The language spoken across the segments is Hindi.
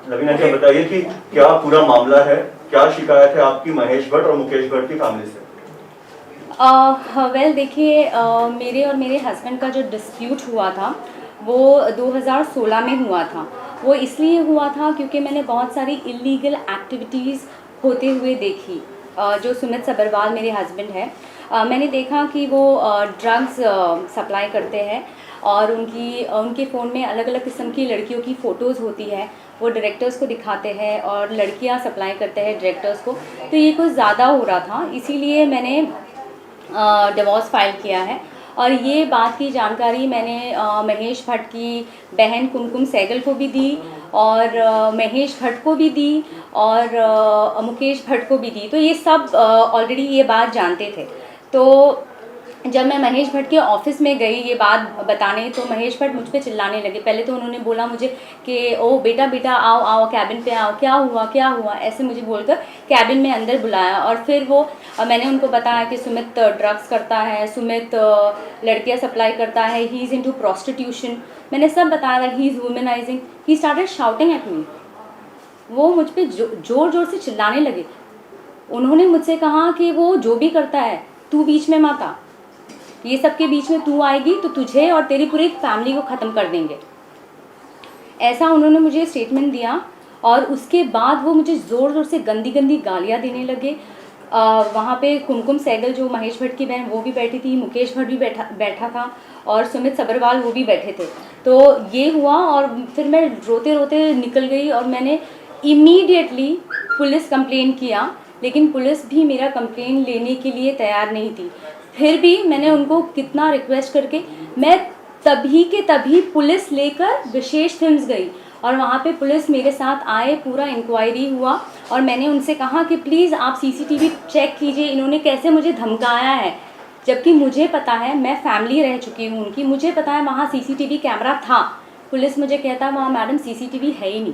लवीना जी बताइए कि क्या पूरा मामला है, क्या शिकायत है आपकी महेश भट्ट और मुकेश भट्ट की फैमिली से? वेल देखिए, मेरे और मेरे हस्बैंड का जो डिस्प्यूट हुआ था वो 2016 में हुआ था। वो इसलिए हुआ था क्योंकि मैंने बहुत सारी इलीगल एक्टिविटीज़ होते हुए देखी। जो सुमित सब्बरवाल मेरे हस्बैंड है, मैंने देखा कि वो ड्रग्स सप्लाई करते हैं और उनके फ़ोन में अलग अलग किस्म की लड़कियों की फ़ोटोज़ होती है। वो डायरेक्टर्स को दिखाते हैं और लड़कियां सप्लाई करते हैं डायरेक्टर्स को। तो ये कुछ ज़्यादा हो रहा था, इसीलिए मैंने डिवोर्स फाइल किया है। और ये बात की जानकारी मैंने महेश भट्ट की बहन कुमकुम सहगल को भी दी और महेश भट्ट को भी दी और मुकेश भट्ट को भी दी। तो ये सब ऑलरेडी ये बात जानते थे। तो जब मैं महेश भट्ट के ऑफिस में गई ये बात बताने, तो महेश भट्ट मुझ पे चिल्लाने लगे। पहले तो उन्होंने बोला मुझे कि ओ बेटा बेटा आओ आओ कैबिन पे आओ, क्या हुआ ऐसे मुझे बोलकर कैबिन में अंदर बुलाया। और फिर वो मैंने उनको बताया कि सुमित ड्रग्स करता है, सुमित लड़कियां सप्लाई करता है, ही इज़ इनटू प्रोस्टिट्यूशन। मैंने सब बताया that he is womanising. He started shouting at me. वो मुझ पर जोर जोर से चिल्लाने लगे। उन्होंने मुझसे कहा कि वो जो भी करता है तू बीच में मत आ, ये सब के बीच में तू आएगी तो तुझे और तेरी पूरी फैमिली को ख़त्म कर देंगे, ऐसा उन्होंने मुझे स्टेटमेंट दिया। और उसके बाद वो मुझे ज़ोर ज़ोर से गंदी गंदी गालियाँ देने लगे। वहाँ पे कुमकुम सहगल जो महेश भट्ट की बहन वो भी बैठी थी, मुकेश भट्ट भी बैठा था और सुमित सब्बरवाल वो भी बैठे थे। तो ये हुआ और फिर मैं रोते रोते निकल गई और मैंने इमीडिएटली पुलिस कंप्लेन किया, लेकिन पुलिस भी मेरा कंप्लेन लेने के लिए तैयार नहीं थी। फिर भी मैंने उनको कितना रिक्वेस्ट करके मैं तभी के तभी पुलिस लेकर विशेष फिल्म्स गई और वहाँ पे पुलिस मेरे साथ आए, पूरा इंक्वायरी हुआ और मैंने उनसे कहा कि प्लीज़ आप सीसीटीवी चेक कीजिए, इन्होंने कैसे मुझे धमकाया है। जबकि मुझे पता है, मैं फैमिली रह चुकी हूँ उनकी, मुझे पता है वहाँ सीसीटीवी कैमरा था। पुलिस मुझे कहता है वहाँ मैडम सीसीटीवी है ही नहीं,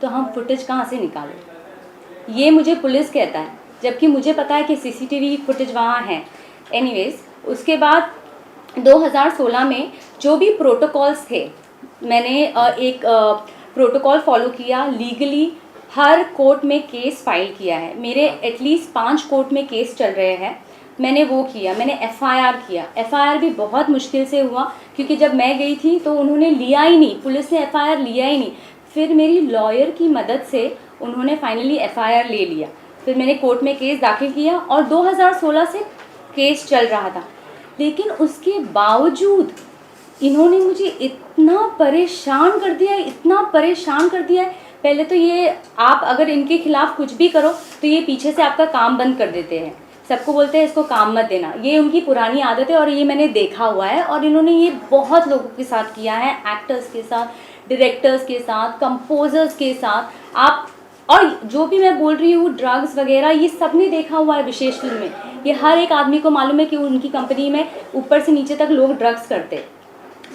तो हम फुटेज कहाँ से निकालें। ये मुझे पुलिस कहता है, जबकि मुझे पता है कि सीसीटीवी फुटेज वहाँ है। एनीवेज, उसके बाद 2016 में जो भी प्रोटोकॉल्स थे, मैंने एक प्रोटोकॉल फॉलो किया लीगली। हर कोर्ट में केस फाइल किया है, मेरे एटलीस्ट 5 कोर्ट में केस चल रहे हैं। मैंने वो किया, मैंने एफआईआर किया। एफआईआर भी बहुत मुश्किल से हुआ क्योंकि जब मैं गई थी तो उन्होंने लिया ही नहीं, पुलिस ने एफआईआर लिया ही नहीं। फिर मेरी लॉयर की मदद से उन्होंने फाइनली एफआईआर ले लिया। फिर मैंने कोर्ट में केस दाखिल किया और 2016 से केस चल रहा था। लेकिन उसके बावजूद इन्होंने मुझे इतना परेशान कर दिया है, इतना परेशान कर दिया है। पहले तो ये, आप अगर इनके खिलाफ़ कुछ भी करो तो ये पीछे से आपका काम बंद कर देते हैं, सबको बोलते हैं इसको काम मत देना। ये उनकी पुरानी आदत है और ये मैंने देखा हुआ है और इन्होंने ये बहुत लोगों के साथ किया है, एक्टर्स के साथ, डायरेक्टर्स के साथ, कंपोजर्स के साथ। आप और जो भी मैं बोल रही हूँ ड्रग्स वगैरह, ये सब ने देखा हुआ है विशेष फिल्म में। ये हर एक आदमी को मालूम है कि उनकी कंपनी में ऊपर से नीचे तक लोग ड्रग्स करते,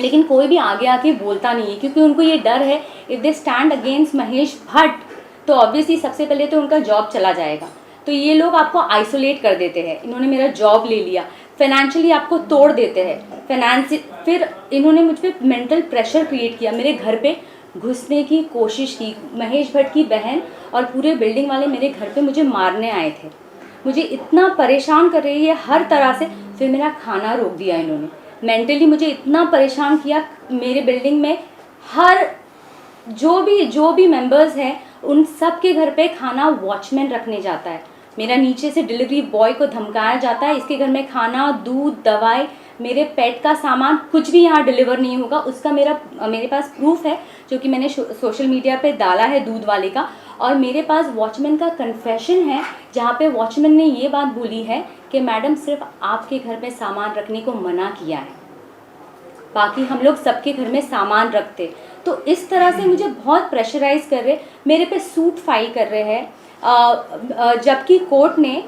लेकिन कोई भी आगे आके बोलता नहीं है क्योंकि उनको ये डर है if they stand against Mahesh Bhatt तो ऑब्वियसली सबसे पहले तो उनका जॉब चला जाएगा। तो ये लोग आपको आइसोलेट कर देते हैं। इन्होंने मेरा जॉब ले लिया, फाइनेंशियली आपको तोड़ देते हैं, फिर इन्होंने मुझ पर मेंटल प्रेशर क्रिएट किया, मेरे घर पे घुसने की कोशिश की। महेश भट्ट की बहन और पूरे बिल्डिंग वाले मेरे घर पे मुझे मारने आए थे। मुझे इतना परेशान कर रही है हर तरह से। फिर मेरा खाना रोक दिया इन्होंने, मेंटली मुझे इतना परेशान किया। मेरे बिल्डिंग में हर जो भी मेंबर्स हैं उन सब के घर पे खाना वॉचमैन रखने जाता है। मेरा नीचे से डिलीवरी बॉय को धमकाया जाता है, इसके घर में खाना, दूध, दवाई, मेरे पेट का सामान कुछ भी यहाँ डिलीवर नहीं होगा। उसका मेरे पास प्रूफ है जो कि मैंने सोशल मीडिया पे डाला है दूध वाले का। और मेरे पास वॉचमैन का कन्फेशन है जहाँ पे वॉचमैन ने ये बात बोली है कि मैडम सिर्फ आपके घर में सामान रखने को मना किया है, बाकी हम लोग सबके घर में सामान रखते। तो इस तरह से मुझे बहुत प्रेशराइज कर रहे, मेरे पे सूट फाइल कर रहे हैं। जबकि कोर्ट ने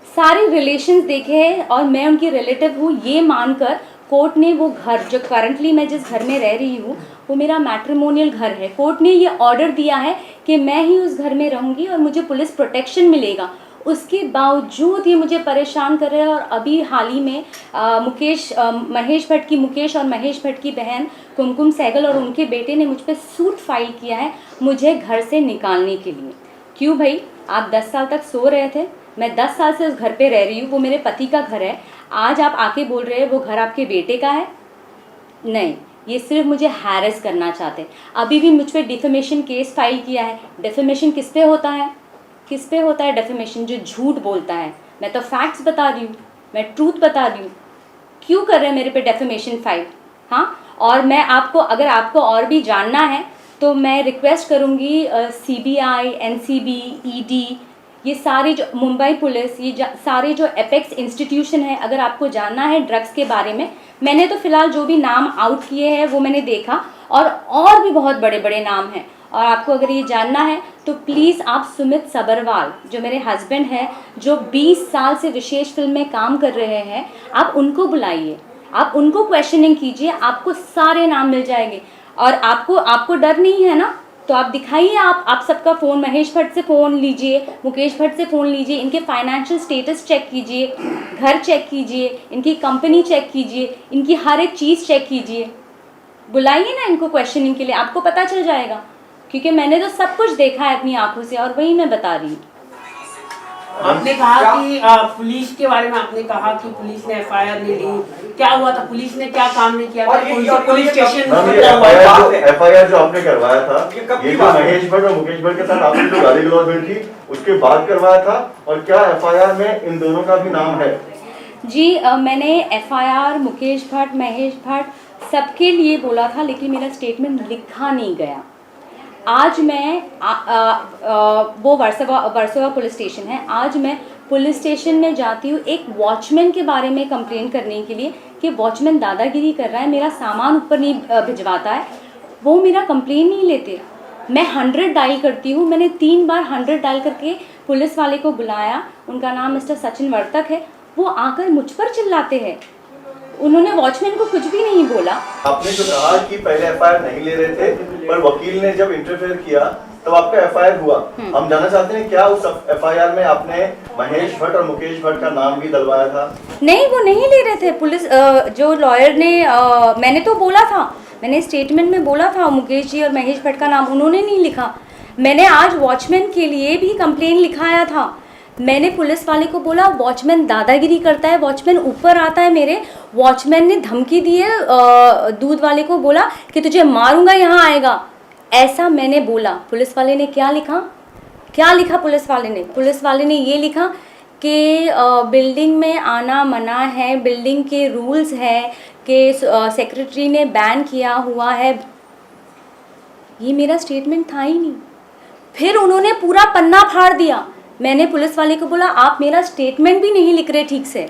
सारे रिलेशंस देखे हैं और मैं उनकी रिलेटिव हूँ ये मानकर कोर्ट ने वो घर, जो करंटली मैं जिस घर में रह रही हूँ वो मेरा मैट्रिमोनियल घर है, कोर्ट ने ये ऑर्डर दिया है कि मैं ही उस घर में रहूँगी और मुझे पुलिस प्रोटेक्शन मिलेगा। उसके बावजूद ये मुझे परेशान कर रहे हैं। और अभी हाल ही में महेश और महेश भट्ट की बहन कुमकुम सहगल और उनके बेटे ने मुझ पर सूट फाइल किया है मुझे घर से निकालने के लिए। क्यों भाई, आप 10 साल तक सो रहे थे, मैं 10 साल से उस घर पे रह रही हूँ, वो मेरे पति का घर है, आज आप आके बोल रहे हैं वो घर आपके बेटे का है? नहीं, ये सिर्फ मुझे हैरेस करना चाहते हैं। अभी भी मुझ पर डिफेमेशन केस फाइल किया है। डिफेमेशन किस पे होता है? किस पे होता है डिफेमेशन? जो झूठ बोलता है। मैं तो फैक्ट्स बता रही हूँ, मैं ट्रूथ बता रही हूँ। क्यों कर रहे हैं मेरे पे डिफेमेशन फाइल? हाँ, और मैं आपको, अगर आपको और भी जानना है तो मैं रिक्वेस्ट करूँगी CBI, NCB, ED, ये सारे जो मुंबई पुलिस, ये सारे जो एपेक्स इंस्टीट्यूशन है, अगर आपको जानना है ड्रग्स के बारे में, मैंने तो फ़िलहाल जो भी नाम आउट किए हैं वो मैंने देखा, और भी बहुत बड़े बड़े नाम हैं। और आपको अगर ये जानना है तो प्लीज़ आप सुमित सबरवाल, जो मेरे हस्बैंड हैं, जो 20 साल से विशेष फिल्म में काम कर रहे हैं, आप उनको बुलाइए, आप उनको क्वेश्चनिंग कीजिए, आपको सारे नाम मिल जाएंगे। और आपको डर नहीं है ना, तो आप दिखाइए, आप सबका फ़ोन, महेश भट्ट से फ़ोन लीजिए, मुकेश भट्ट से फ़ोन लीजिए, इनके फाइनेंशियल स्टेटस चेक कीजिए, घर चेक कीजिए, इनकी कंपनी चेक कीजिए, इनकी हर एक चीज़ चेक कीजिए। बुलाइए ना इनको क्वेश्चनिंग के लिए, आपको पता चल जाएगा, क्योंकि मैंने तो सब कुछ देखा है अपनी आंखों से और वही मैं बता रही हूँ। आपने कहा कि पुलिस के बारे में आपने कहा कि पुलिस ने FIR नहीं ली, क्या हुआ था? पुलिस ने क्या काम नहीं किया था? पुलिस स्टेशन FIR जो आपने करवाया था, ये जो महेश भट्ट और मुकेश भट्ट के साथ आपने जो गाली गलौज हुई थी उसके बाद करवाया था, और क्या FIR में इन दोनों का भी नाम है? जी, मैंने FIR मुकेश भट्ट, महेश भट्ट सबके लिए बोला था, लेकिन मेरा स्टेटमेंट लिखा नहीं गया। आज मैं वो वर्सोवा पुलिस स्टेशन है, आज मैं पुलिस स्टेशन में जाती हूँ एक वॉचमैन के बारे में कंप्लेंट करने के लिए कि वॉचमैन दादागिरी कर रहा है, मेरा सामान ऊपर नहीं भिजवाता है, वो मेरा कंप्लेंट नहीं लेते। मैं 100 डायल करती हूँ, मैंने 3 बार 100 डायल करके पुलिस वाले को बुलाया, उनका नाम मिस्टर सचिन वर्तक है, वो आकर मुझ पर चिल्लाते हैं, उन्होंने वॉचमैन को कुछ भी नहीं बोला। आपने जो कहा कि पहले FIR नहीं ले रहे थे, पर वकील ने जब इंटरफेयर किया तब आपका FIR हुआ। हम जानना चाहते हैं क्या उस FIR में आपने महेश भट्ट और मुकेश भट्ट का नाम भी डलवाया था? नहीं, वो नहीं ले रहे थे। पुलिस जो लॉयर ने, मैंने तो बोला था, मैंने स्टेटमेंट में बोला था मुकेश जी और महेश भट्ट का नाम, उन्होंने नहीं लिखा। मैंने आज वॉचमैन के लिए भी कंप्लेंट लिखाया था। मैंने पुलिस वाले को बोला वॉचमैन दादागिरी करता है, वॉचमैन ऊपर आता है मेरे, वॉचमैन ने धमकी दी है, दूध वाले को बोला कि तुझे मारूंगा, यहाँ आएगा, ऐसा मैंने बोला। पुलिस वाले ने क्या लिखा? पुलिस वाले ने ये लिखा कि बिल्डिंग में आना मना है, बिल्डिंग के रूल्स है कि सेक्रेटरी ने बैन किया हुआ है। ये मेरा स्टेटमेंट था ही नहीं। फिर उन्होंने पूरा पन्ना फाड़ दिया। मैंने पुलिस वाले को बोला आप मेरा स्टेटमेंट भी नहीं लिख रहे ठीक से,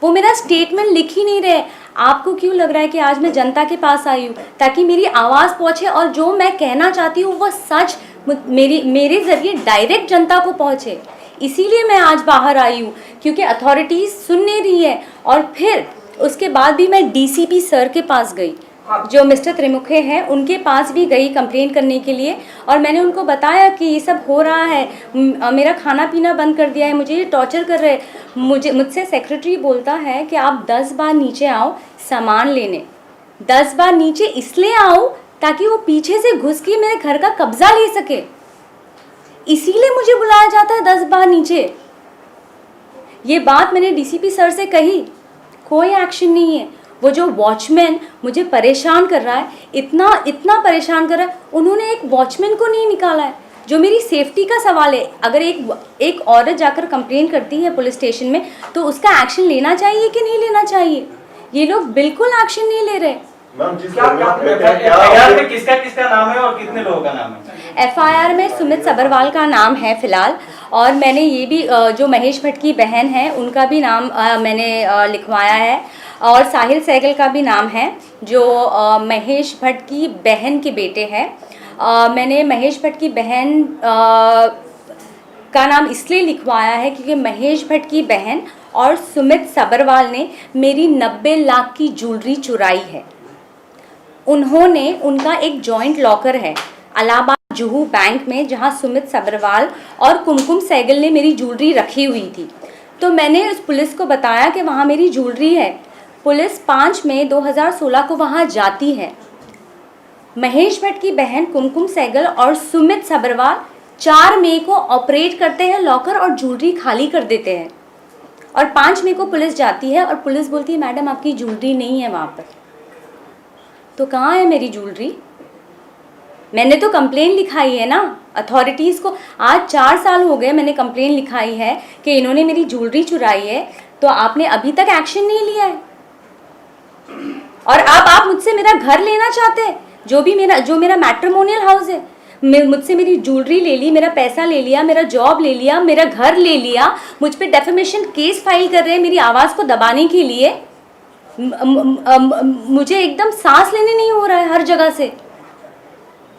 वो मेरा स्टेटमेंट लिख ही नहीं रहे। आपको क्यों लग रहा है कि आज मैं जनता के पास आई हूँ ताकि मेरी आवाज़ पहुँचे और जो मैं कहना चाहती हूँ वो सच मेरे ज़रिए डायरेक्ट जनता को पहुँचे? इसीलिए मैं आज बाहर आई हूँ, क्योंकि अथॉरिटीज़ सुन नहीं रही है। और फिर उसके बाद भी मैं DCP सर के पास गई, जो मिस्टर त्रिमुखे हैं, उनके पास भी गई कंप्लेंट करने के लिए, और मैंने उनको बताया कि ये सब हो रहा है, मेरा खाना पीना बंद कर दिया है, मुझे ये टॉर्चर कर रहे हैं। मुझसे सेक्रेटरी बोलता है कि आप 10 बार नीचे आओ सामान लेने, 10 बार नीचे इसलिए आओ ताकि वो पीछे से घुस के मेरे घर का कब्जा ले सके, इसीलिए मुझे बुलाया जाता है 10 बार नीचे। ये बात मैंने DCP सर से कही, कोई एक्शन नहीं है। वो जो वॉचमैन मुझे परेशान कर रहा है, इतना परेशान कर रहा है, उन्होंने एक वॉचमैन को नहीं निकाला है। जो मेरी सेफ्टी का सवाल है, अगर एक औरत जाकर कंप्लेन करती है पुलिस स्टेशन में तो उसका एक्शन लेना चाहिए कि नहीं लेना चाहिए? ये लोग बिल्कुल एक्शन नहीं ले रहे। FIR में किसका नाम है और कितने लोगों का नाम है? FIR में सुमित सबरवाल का नाम है फ़िलहाल, और मैंने ये भी जो महेश भट्ट की बहन है उनका भी नाम मैंने लिखवाया है, और साहिल सहगल का भी नाम है जो महेश भट्ट की बहन के बेटे हैं। मैंने महेश भट्ट की बहन का नाम इसलिए लिखवाया है क्योंकि महेश भट्ट की बहन और सुमित सबरवाल ने मेरी 90 लाख की ज्वेलरी चुराई है। उन्होंने, उनका एक जॉइंट लॉकर है इलाहाबाद जुहू बैंक में, जहां सुमित सब्रवाल और कुमकुम सहगल ने मेरी ज्वेलरी रखी हुई थी। तो मैंने उस पुलिस को बताया कि वहाँ मेरी ज्वेलरी है। पुलिस 5 मई 2016 को वहाँ जाती है। महेश भट्ट की बहन कुमकुम सहगल और सुमित सब्रवाल 4 मई को ऑपरेट करते हैं लॉकर और ज्वेलरी खाली कर देते हैं। और 5 मई को पुलिस जाती है और पुलिस बोलती है मैडम आपकी ज्वेलरी नहीं है वहाँ पर। तो कहाँ है मेरी ज्वेलरी? मैंने तो कंप्लेन लिखाई है ना अथॉरिटीज़ को। आज 4 साल हो गए मैंने कंप्लेन लिखाई है कि इन्होंने मेरी ज्वेलरी चुराई है, तो आपने अभी तक एक्शन नहीं लिया है। और अब आप मुझसे मेरा घर लेना चाहते हैं, जो मेरा मैट्रिमोनियल हाउस है। मुझसे मेरी ज्वेलरी ले ली, मेरा पैसा ले लिया, मेरा जॉब ले लिया, मेरा घर ले लिया, मुझ पे डेफेमेशन केस फाइल कर रहे हैं मेरी आवाज़ को दबाने के लिए। मुझे एकदम सांस लेने नहीं हो रहा है हर जगह से।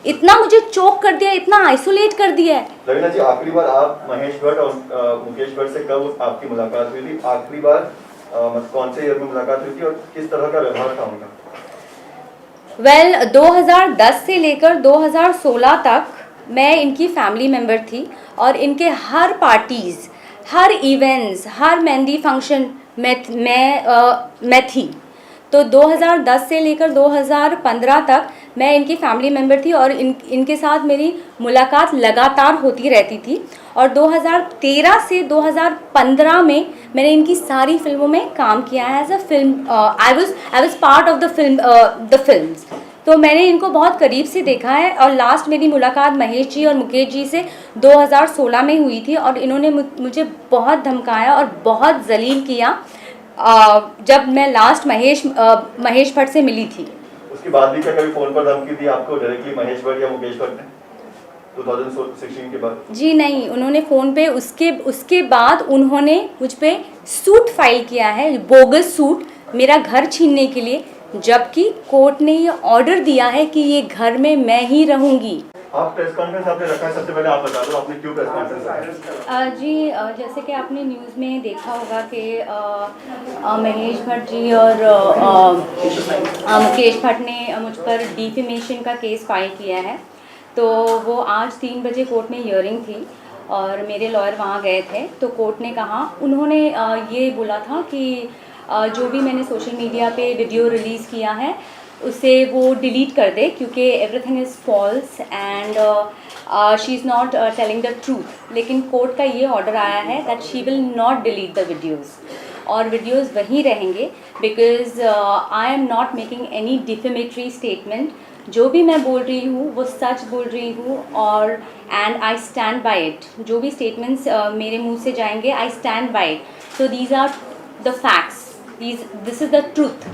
इतना मुझे चोक कर दिया, इतना आइसोलेट कर दिया है। रवीना जी, आखिरी बार आप महेश भट्ट और मुकेश भट्ट से कब आपकी मुलाकात हुई थी? आखिरी बार कौन से ईयर में मुलाकात हुई थी और किस तरह का व्यवहार था उनका? 2010 से लेकर 2016 तक मैं इनकी फैमिली मेम्बर थी और इनके हर पार्टीज़, हर इवेंट्स, हर मेहंदी फंक्शन मैं थी। तो 2010 से लेकर 2015 तक मैं इनकी फैमिली मेम्बर थी और इनके साथ मेरी मुलाकात लगातार होती रहती थी। और 2013 से 2015 में मैंने इनकी सारी फिल्मों में काम किया है as a film. I was part of the films. तो मैंने इनको बहुत करीब से देखा है। और लास्ट मेरी मुलाकात महेश जी और मुकेश जी से 2016 में हुई थी और इन्होंने मुझे बहुत धमकाया और बहुत जलील किया जब मैं लास्ट महेश भट्ट से मिली थी। उसके बाद भी क्या कभी फोन पर धमकी दी आपको डायरेक्टली महेश भट्ट या मुकेश भट्ट ने 2016 के बाद? जी नहीं, उन्होंने फ़ोन पे उसके बाद उन्होंने मुझ पे सूट फाइल किया है, बोगस सूट, मेरा घर छीनने के लिए, जबकि कोर्ट ने ये ऑर्डर दिया है कि ये घर में मैं ही रहूँगी। आप प्रेस कॉन्फ्रेंस आपने रखा है, सबसे पहले आप बता दो आपने क्यों प्रेस कॉन्फ्रेंस रखा? जी जैसे कि आपने न्यूज़ में देखा होगा कि महेश भट्ट जी और मुकेश भट्ट ने मुझ पर डिफेमेशन का केस फाइल किया है। तो वो आज 3 बजे कोर्ट में हियरिंग थी और मेरे लॉयर वहाँ गए थे। तो कोर्ट ने कहा, उन्होंने ये बोला था कि जो भी मैंने सोशल मीडिया पे वीडियो रिलीज़ किया है उसे वो डिलीट कर दे, क्योंकि everything is false and she is not telling the truth. लेकिन कोर्ट का ये ऑर्डर आया है that she will not delete the videos और वीडियोज़ वहीं रहेंगे, because I am not making any defamatory statement. जो भी मैं बोल रही हूँ वो सच बोल रही हूँ और and I stand by it. जो भी स्टेटमेंट्स मेरे मुंह से जाएंगे, I stand by it. So these are the facts, this is the truth.